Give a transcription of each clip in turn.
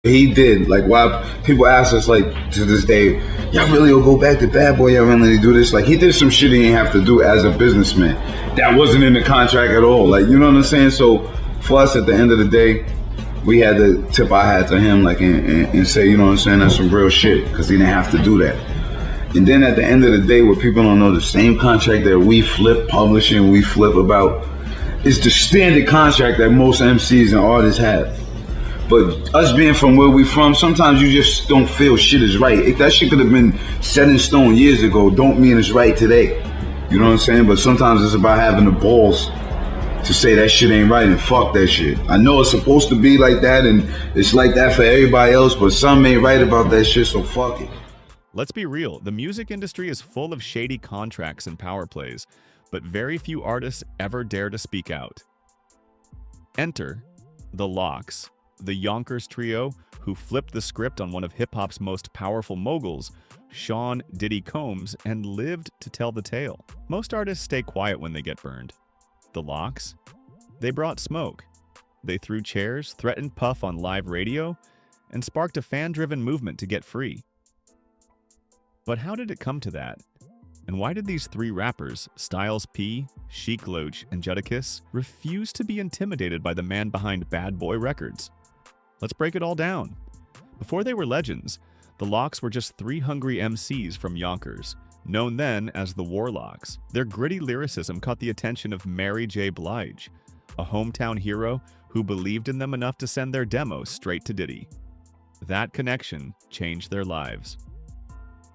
He did. Like, why people ask us, like, to this day, y'all really will go back to Bad Boy? Y'all really do this? Like, he did some shit he didn't have to do as a businessman. That wasn't in the contract at all. Like, you know what I'm saying? So, for us, at the end of the day, we had to tip our hat to him, like, and say, you know what I'm saying? That's some real shit, because he didn't have to do that. And then at the end of the day, what people don't know, the same contract that we flip publishing, we flip about, is the standard contract that most MCs and artists have. But us being from where we from, sometimes you just don't feel shit is right. If that shit could have been set in stone years ago, don't mean it's right today. You know what I'm saying? But sometimes it's about having the balls to say that shit ain't right and fuck that shit. I know it's supposed to be like that and it's like that for everybody else, but some ain't right about that shit, so fuck it. Let's be real, the music industry is full of shady contracts and power plays, but very few artists ever dare to speak out. Enter the Lox, the Yonkers trio who flipped the script on one of hip-hop's most powerful moguls, Sean Diddy Combs, and lived to tell the tale. Most artists stay quiet when they get burned. The Lox? They brought smoke. They threw chairs, threatened Puff on live radio, and sparked a fan-driven movement to get free. But how did it come to that? And why did these three rappers, Styles P, Sheek Louch, and Jadakiss, refuse to be intimidated by the man behind Bad Boy Records? Let's break it all down. Before they were legends, the Lox were just three hungry MCs from Yonkers, known then as the Warlocks. Their gritty lyricism caught the attention of Mary J. Blige, a hometown hero who believed in them enough to send their demo straight to Diddy. That connection changed their lives.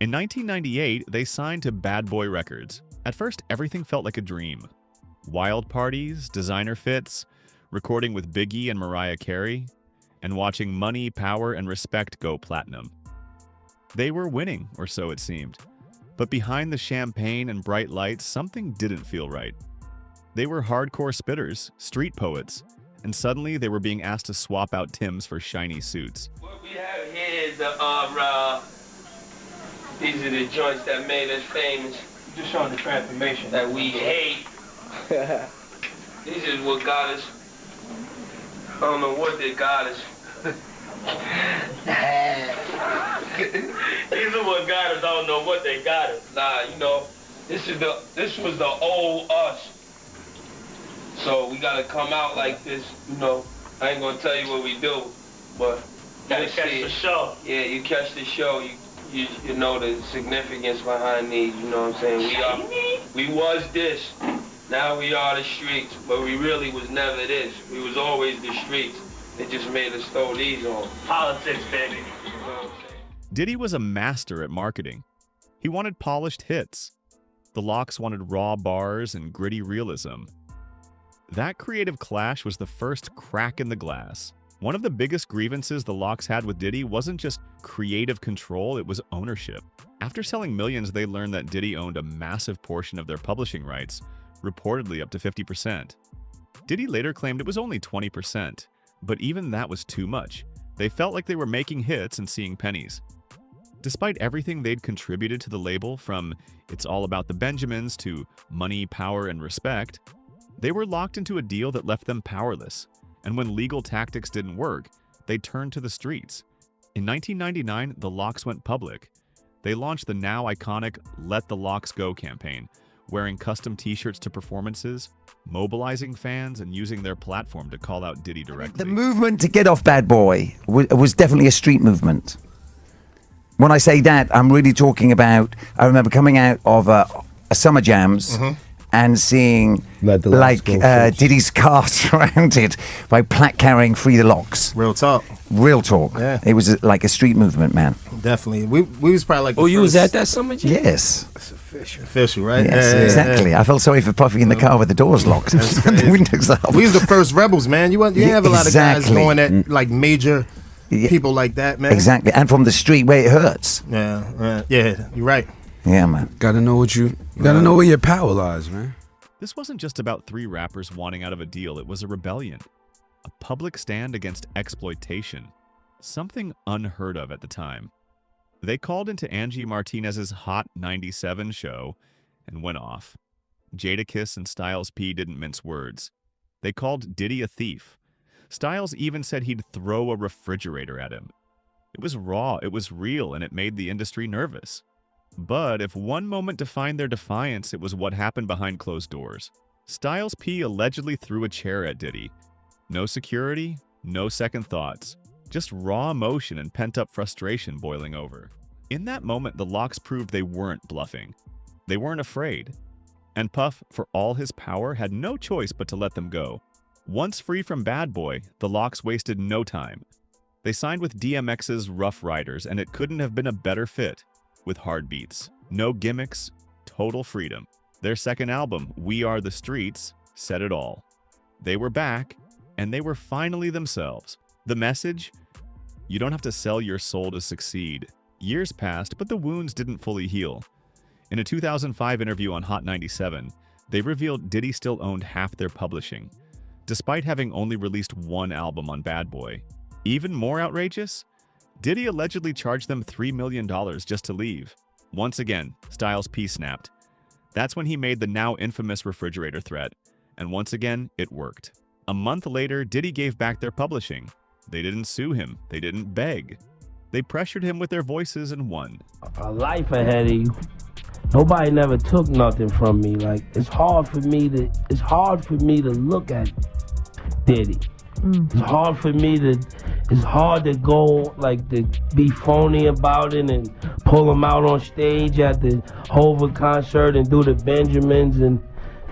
In 1998, they signed to Bad Boy Records. At first, everything felt like a dream. Wild parties, designer fits, recording with Biggie and Mariah Carey, and watching Money, Power, and Respect go platinum. They were winning, or so it seemed. But behind the champagne and bright lights, something didn't feel right. They were hardcore spitters, street poets, and suddenly they were being asked to swap out Timbs for shiny suits. What we have here is these are the joints that made us famous. Just showing the transformation. That we hate. This is what got us. I don't know what they got us. These are what got us. I don't know what they got us. Nah, you know, this was the old us. So we gotta come out like this, you know. I ain't gonna tell you what we do, but gotta catch the show. Yeah, you catch the show. You know the significance behind these. You know what I'm saying? We was this. Now we are the streets, but we really was never this. We was always the streets. They just made us throw these on. Politics, baby. Diddy was a master at marketing. He wanted polished hits. The Lox wanted raw bars and gritty realism. That creative clash was the first crack in the glass. One of the biggest grievances the Lox had with Diddy wasn't just creative control, it was ownership. After selling millions, they learned that Diddy owned a massive portion of their publishing rights, reportedly up to 50%. Diddy later claimed it was only 20%, but even that was too much. They felt like they were making hits and seeing pennies. Despite everything they'd contributed to the label, from It's All About the Benjamins to Money, Power, and Respect, they were locked into a deal that left them powerless. And when legal tactics didn't work, they turned to the streets. In 1999, the Lox went public. They launched the now iconic Let the Lox Go campaign, wearing custom t-shirts to performances, mobilizing fans, and using their platform to call out Diddy directly. The movement to get off Bad Boy was definitely a street movement. When I say that, I'm really talking about, I remember coming out of a Summer Jams and seeing Diddy's car surrounded by plaque carrying Free the Lox. Real talk. Real talk. Yeah. It was like a street movement, man. Definitely. We was probably like the you was first- at that Summer Jam? Yes. Official, right? Yes, exactly. I felt sorry for Puffy in the car with the doors locked and the windows up. We was the first rebels, man. You didn't have a lot of guys Exactly. going at like major people like that, man. Exactly. And from the street where it hurts. Yeah, you're right. Yeah, man. Gotta know what you gotta know where your power lies, man. This wasn't just about three rappers wanting out of a deal, it was a rebellion. A public stand against exploitation. Something unheard of at the time. They called into Angie Martinez's Hot 97 show and went off. Jadakiss and Styles P didn't mince words. They called Diddy a thief. Styles even said he'd throw a refrigerator at him. It was raw, it was real, and it made the industry nervous. But if one moment defined their defiance, it was what happened behind closed doors. Styles P allegedly threw a chair at Diddy. No security, no second thoughts, just raw emotion and pent-up frustration boiling over. In that moment, the Lox proved they weren't bluffing. They weren't afraid. And Puff, for all his power, had no choice but to let them go. Once free from Bad Boy, the Lox wasted no time. They signed with DMX's Rough Riders, and it couldn't have been a better fit. With hard beats, no gimmicks, total freedom. Their second album, We Are the Streets, said it all. They were back, and they were finally themselves. The message? You don't have to sell your soul to succeed. Years passed, but the wounds didn't fully heal. In a 2005 interview on Hot 97, they revealed Diddy still owned half their publishing, despite having only released one album on Bad Boy. Even more outrageous? Diddy allegedly charged them $3 million just to leave. Once again, Styles P snapped. That's when he made the now infamous refrigerator threat, and once again, it worked. A month later, Diddy gave back their publishing. They didn't sue him, they didn't beg. They pressured him with their voices and won. A life ahead of you. Nobody never took nothing from me. Like, it's hard for me to look at Diddy. It's hard to go, like, to be phony about it and pull him out on stage at the Hova concert and do the Benjamins, and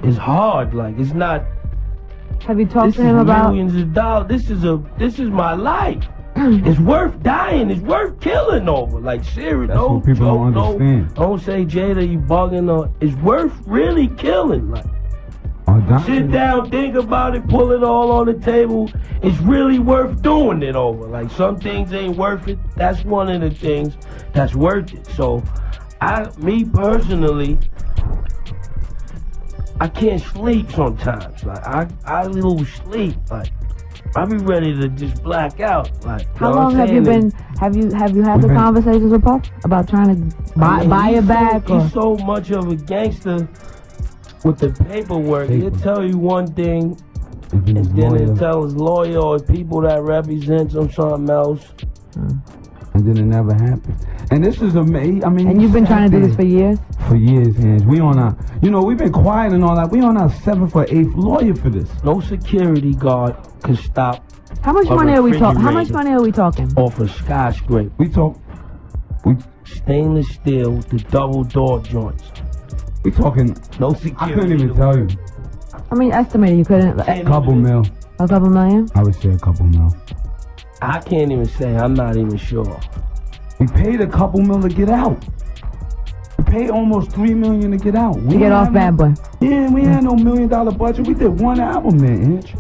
it's hard. Like, it's not. Have you talked to him about millions of dollars? This is my life. It's worth dying. It's worth killing over. Like, serious. That's what people don't understand. Don't say, Jada, you bugging. Or it's worth really killing. Like, sit down, think about it, pull it all on the table. It's really worth doing it over. Like, some things ain't worth it. That's one of the things that's worth it. So, me personally, I can't sleep sometimes. Like, I lose sleep. Like, I be ready to just black out. Like, how long have you been? Have you had the conversations with Puff about trying to buy it back? He's so much of a gangster with the paperwork. He'll tell you one thing, and then he'll tell his lawyer or people that represents him something else. And then it never happened. And this is amazing. I mean, and you've been trying to do this for years? For years, Hans. We on our, we've been quiet and all that. We on our 7th or 8th lawyer for this. No security guard can stop. How much money are we talking? How much money are we talking? Off a skyscraper. We stainless steel with the double door joints. We talking no security. I couldn't even tell you. I mean, estimated you couldn't. A couple mil. A couple million? I would say a couple mil. I can't even say. I'm not even sure. We paid a couple mil to get out. We paid almost $3 million to get out. To get off Bad Boy. Yeah, we had no $1 million budget. We did one album there, Inch.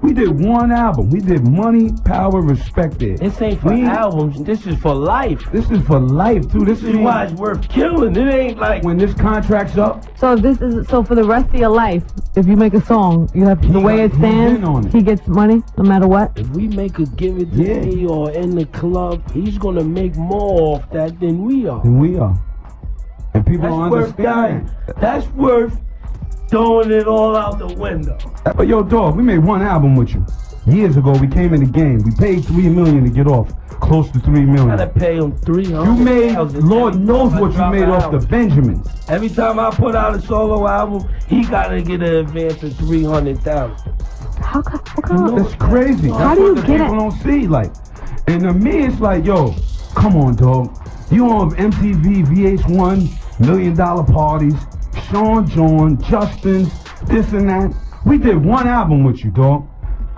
We did one album. We did Money, Power, Respected. This ain't for albums. This is for life. This is for life, too. This is why it's worth killing. It ain't like when this contract's up. So for the rest of your life, if you make a song, you have the way it stands. He gets money no matter what. If we make a Give It to Me or in the club, he's gonna make more off that than we are. And people don't understand. That's worth throwing it all out the window. But yo, dog, we made one album with you. Years ago, we came in the game. We paid $3 million to get off. Close to $3 million. I gotta pay him $300,000. You made, Lord knows what you made off the Benjamins. Every time I put out a solo album, he gotta get an advance of $300,000. How come? That's crazy. How That's do you what the get people don't see. Like, and to me, it's like, yo, come on, dog. You on MTV, VH1, $1 million parties. Sean John, Justin, this and that. We did one album with you, dog.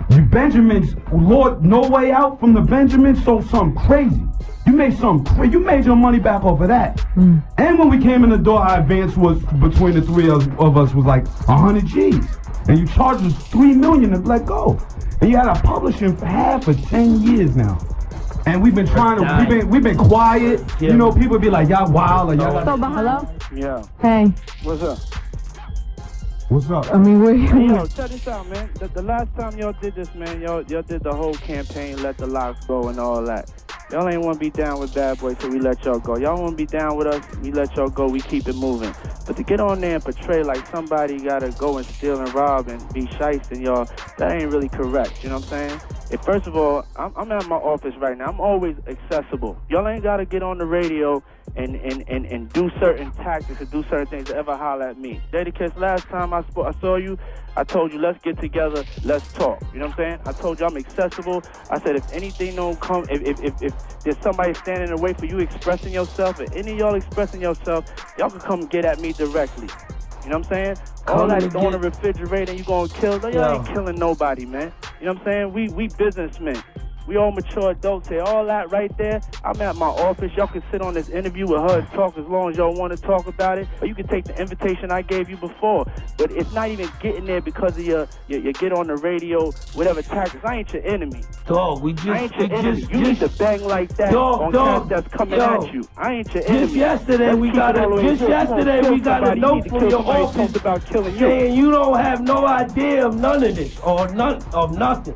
You Benjamins, Lord, No Way Out from the Benjamins sold something crazy. You made you made your money back off of that. And when we came in the door, our advance was between the three of us was like 100 G's. And you charged us $3 million to let go. And you had our publishing for half of 10 years now. And we've been trying to, we've been quiet. Yeah. You know, people be like, y'all wild. Or y'all hello? Yeah. Hey. What's up? What's up? I mean, hey, yo, check this out, man. The last time y'all did this, man, y'all did the whole campaign, Let the Lox Go and all that. Y'all ain't want to be down with Bad Boy, so we let y'all go. Y'all want to be down with us, we let y'all go, we keep it moving. But to get on there and portray like somebody got to go and steal and rob and be shysting y'all, that ain't really correct, you know what I'm saying? And first of all, I'm at my office right now. I'm always accessible. Y'all ain't got to get on the radio and do certain tactics and do certain things to ever holler at me. Dedicated, last time I saw you, I told you, let's get together, let's talk. You know what I'm saying? I told you I'm accessible. I said if anything don't come, if there's somebody standing in the way for you expressing yourself, or any of y'all expressing yourself, y'all can come get at me directly. You know what I'm saying? All that throwing the refrigerator and you gonna kill, y'all ain't killing nobody, man. You know what I'm saying? We businessmen. We all mature adults here. All that right there, I'm at my office. Y'all can sit on this interview with her and talk as long as y'all want to talk about it. Or you can take the invitation I gave you before. But it's not even getting there because of your get on the radio, whatever tactics. I ain't your enemy. Dog, I ain't your enemy. You need to bang like that on cats that's coming at you. I ain't your enemy. Just yesterday we got a note from your office about killing saying you don't have no idea of none of this or none of nothing.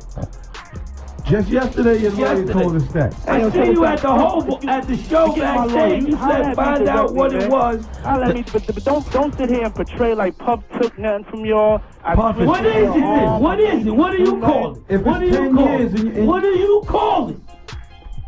Just yesterday, your lawyer told us that. I see you at the show backstage. You said find out what it was. But don't sit here and portray like Puff took nothing from y'all. What is it? What is it? What do you call it? What do you call it? What do you call it?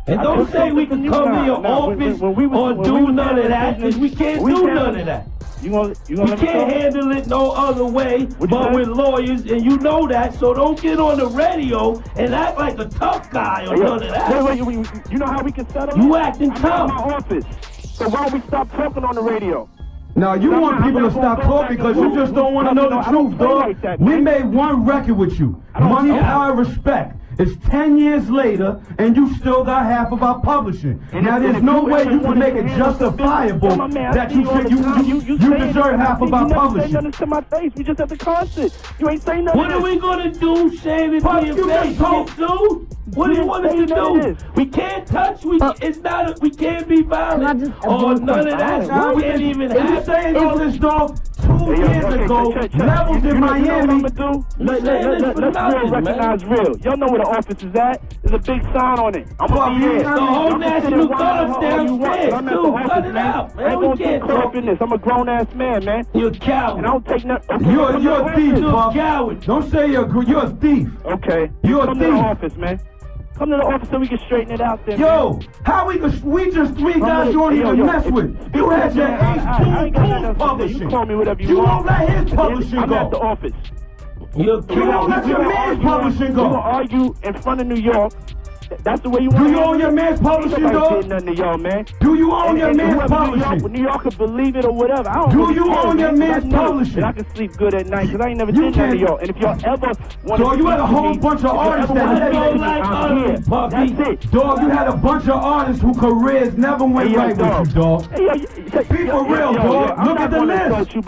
And don't say we can come to your office or do none of that, because we can't do none of that. We can't handle it no other way but with lawyers, and you know that, so don't get on the radio and act like a tough guy or none of that. Wait, you know how we can settle You acting tough. I'm in my office, so why don't we stop talking on the radio? No, you want people to stop talking because you just don't want to know the truth, dog. We made one record with you, Money, Power, Respect. It's 10 years later, and you still got half of our publishing. Now, there's no way you can make it justifiable that you deserve half of our publishing. You to my face. We just at the concert. You ain't saying nothing. What are we gonna do? Shave it to your face, dude? What do you want us to do? We can't touch. We can't be violent or none of that. We can't even have saying all this, dog. 2 years ago, levels in Miami. Let's recognize real. Y'all know where the office is at. There's a big sign on it. I'm gonna be there. The whole National Guard's downstairs, dude. Cut it out, man. We can't talk in this. I'm a grown ass man, man. You're a coward. And I don't take nothing. You're a thief, You're a coward. Don't say you're a thief. Okay. You're a thief. Come to the office, man. Come to the office so we can straighten it out there. Yo, how we just 3 guys you don't even mess with. You had your Ace publishing. You call me whatever you want. won't let his publishing go. I'm at the office. You won't let your man's publishing go. You gonna argue in front of New York. That's the way you want to to Do you own your man's publishing, dog? Nothing to y'all, man. Do you own your man's publishing? New York could believe it or whatever. I don't Do you own your man's publishing? I can sleep good at night because I ain't never did that to y'all. And if y'all ever want to, you had a whole bunch of artists that don't like us, Puffy. That's it. Dog, you had a bunch of artists whose careers never went right with you, dog. Be for real, dog. Look at the list. We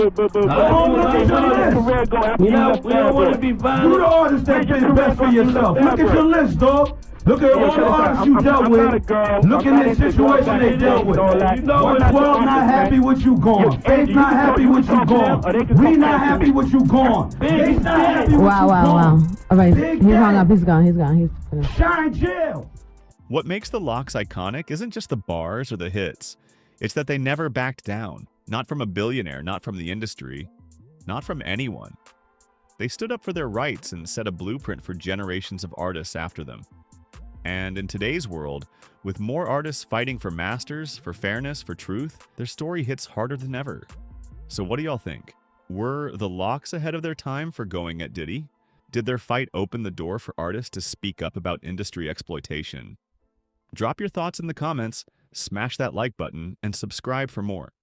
don't want to be violent. You the artist that did best for yourself. Look at your list, dog. Look at all the artists you dealt with. Look at the situation they dealt with. 112 not happy with you gone. Faith not happy with you gone. We not happy with you gone. Faith not happy with you gone. Wow. All right, he's hung up. He's gone. He's finished. Shine jail. What makes the Lox iconic isn't just the bars or the hits. It's that they never backed down. Not from a billionaire, not from the industry, not from anyone. They stood up for their rights and set a blueprint for generations of artists after them. And in today's world, with more artists fighting for masters, for fairness, for truth, their story hits harder than ever. So what do y'all think? Were the Lox ahead of their time for going at Diddy? Did their fight open the door for artists to speak up about industry exploitation? Drop your thoughts in the comments, smash that like button, and subscribe for more.